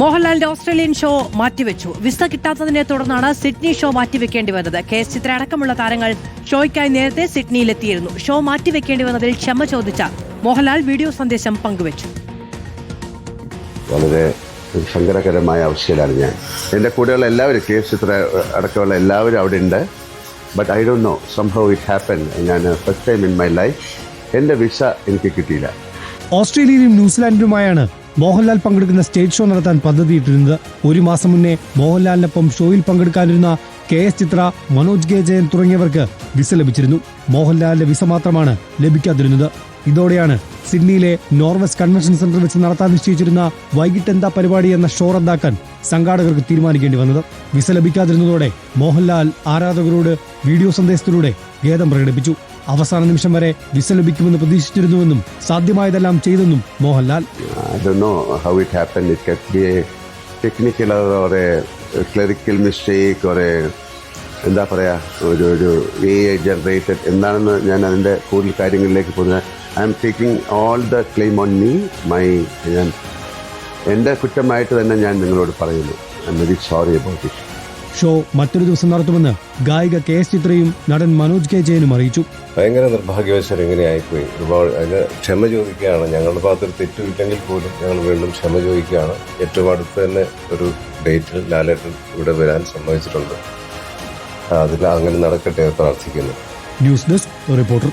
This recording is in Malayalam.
മോഹൻലാലിന്റെ ഓസ്ട്രേലിയൻ ഷോ മാറ്റിവെച്ചു. വിസ കിട്ടാത്തതിനെ തുടർന്നാണ് സിഡ്നി ഷോ മാറ്റിവെക്കേണ്ടി വന്നത്. KS ചിത്ര അടക്കമുള്ള താരങ്ങൾ ഷോയ്ക്കായി നേരത്തെ സിഡ്നിയിലെത്തിയിരുന്നു. ഷോ മാറ്റിവെക്കേണ്ടി വന്നതിൽ ക്ഷമ ചോദിച്ച മോഹൻലാൽ വീഡിയോ സന്ദേശം പങ്കുവച്ചു. വളരെ സങ്കടകരമായ അവസ്ഥയിലാണ് ഞാൻ. എൻ്റെ കൂടെയുള്ള എല്ലാവരും, KS ചിത്ര അടക്കമുള്ള എല്ലാവരും അവിടെ ഉണ്ട്. But I don't know, somehow it happen. ഞാൻ first time in my life എൻ്റെ വിസ എനിക്ക് കിട്ടിയില്ല. ഓസ്ട്രേലിയയിലും ന്യൂസിലാൻഡിലുമായാണ് മോഹൻലാൽ പങ്കെടുക്കുന്ന സ്റ്റേജ് ഷോ നടത്താൻ പദ്ധതിയിട്ടിരുന്നത്. ഒരു മാസം മുന്നേ മോഹൻലാലിനൊപ്പം ഷോയിൽ പങ്കെടുക്കാനിരുന്ന KS ചിത്ര, മനോജ് കെ ജയൻ തുടങ്ങിയവർക്ക് വിസ ലഭിച്ചിരുന്നു. മോഹൻലാലിന്റെ വിസ മാത്രമാണ് ലഭിക്കാതിരുന്നത്. ഇതോടെയാണ് സിഡ്നിയിലെ നോർവെസ്റ്റ് കൺവെൻഷൻ സെന്ററിൽ വെച്ച് നടത്താൻ നിശ്ചയിച്ചിരുന്ന വൈകിട്ട് എന്താ പരിപാടി എന്ന ഷോ റദ്ദാക്കാൻ സംഘാടകർക്ക് തീരുമാനിക്കേണ്ടി വന്നത്. വിസ ലഭിക്കാതിരുന്നതോടെ മോഹൻലാൽ ആരാധകരോട് വീഡിയോ സന്ദേശത്തിലൂടെ ഖേദം പ്രകടിപ്പിച്ചു. അവസാന നിമിഷം വരെ വിസ ലഭിക്കുമെന്ന് പ്രതീക്ഷിച്ചിരുന്നുവെന്നും സാധ്യമായതെല്ലാം ചെയ്തെന്നും Mohanlal. I don't know how it happened. It could be a technical or a clerical mistake or a എന്താ പറയുക, ഒരു AI ജനറേറ്റഡ് എന്താണെന്ന് ഞാൻ അതിൻ്റെ കൂടുതൽ കാര്യങ്ങളിലേക്ക് പോകുന്നത്. I am taking all the claim on me. ഞാൻ എൻ്റെ കുറ്റമായിട്ട് തന്നെ ഞാൻ നിങ്ങളോട് പറയുന്നു. I am very sorry about it. Show മറ്റൊരു ദിവസം നടത്തുമെന്ന് ഗായിക KS ചിത്രയും നടൻ മനോജ് കെ ജയനും അറിയിച്ചു. ഭയങ്കര നിർഭാഗ്യവശാൽ ഇങ്ങനെ ആയിപ്പോയി. ഒരുപാട് അതിന് ക്ഷമ ചോദിക്കുകയാണ്. ഞങ്ങളുടെ ഭാഗത്തൊരു തെറ്റുമില്ലെങ്കിൽ പോലും ഞങ്ങൾ വീണ്ടും ക്ഷമ ചോദിക്കുകയാണ്. ഏറ്റവും അടുത്ത് തന്നെ ഒരു ഡേറ്റിൽ ലാലേട്ടൻ ഇവിടെ വരാൻ സമ്മതിച്ചിട്ടുണ്ട്. അതിൽ അങ്ങനെ നടക്കട്ടെ പ്രാർത്ഥിക്കുന്നു. News desk reporter.